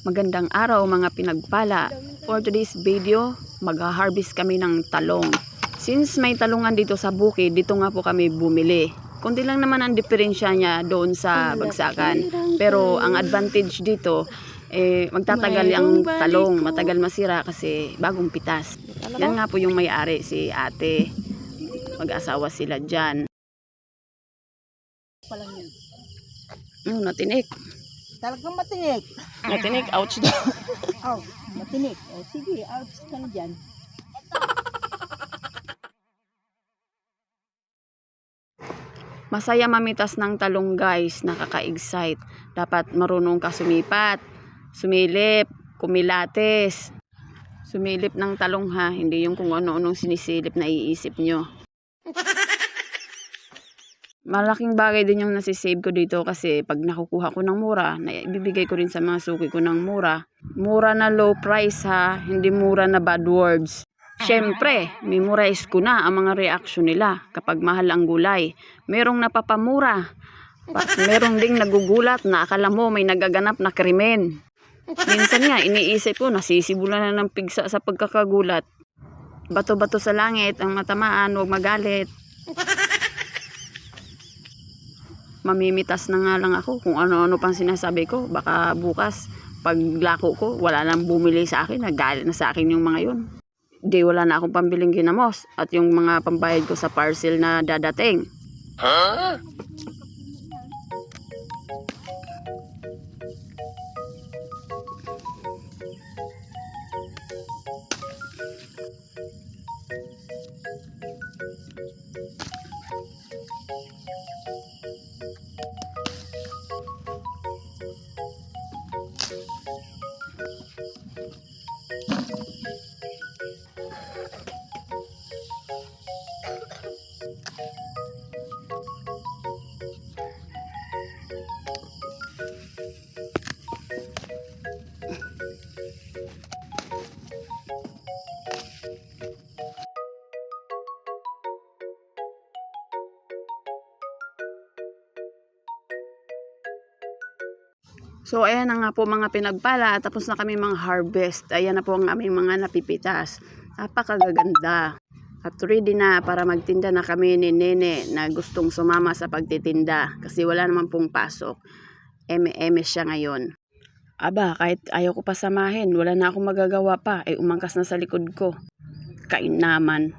Magandang araw mga pinagpala. For today's video, mag-harvest kami ng talong. Since may talungan dito sa bukid, dito nga po kami bumili. Kundi lang naman ang diferensya niya doon sa bagsakan. Pero ang advantage dito, magtatagal ang talong. Matagal masira kasi bagong pitas. Yan nga po yung may-ari, si ate. Mag-asawa sila dyan. Natinik. Talagang matinik. Matinik, ouch daw. Oh, matinik. Oh, sige, ouch ka na dyan. Masaya mamitas ng talong guys, nakaka-excite. Dapat marunong ka sumipat, sumilip, kumilates. Sumilip ng talong ha, hindi yung kung ano-anong sinisilip na iisip nyo. Malaking bagay din yung nasisave ko dito kasi pag nakukuha ko ng mura, ibibigay ko rin sa mga suki ko ng mura. Mura na low price ha, hindi mura na bad words. Syempre, memorize ko na ang mga reaction nila kapag mahal ang gulay. Merong napapamura. Merong ding nagugulat na akala mo may nagaganap na krimen. Minsan nga, iniisip ko, nasisibulan na ng pigsa sa pagkakagulat. Bato-bato sa langit, ang matamaan, huwag magalit. Mamimitas na nga lang ako kung ano-ano pang sinasabi ko. Baka bukas, pag lako ko, wala nang bumili sa akin. Nagalit na sa akin yung mga yun. Di wala na akong pambiling ginamos at yung mga pambayad ko sa parcel na dadating. Huh? So ayan na nga po mga pinagpala, tapos na kami mga harvest. Ayan na po ang aming mga napipitas. Napakagaganda. At ready na para magtinda na kami ni Nene na gustong sumama sa pagtitinda. Kasi wala naman pong pasok. Eme-eme siya ngayon. Aba, kahit ayaw ko pa samahin, wala na akong magagawa pa. Umangkas na sa likod ko. Kain naman.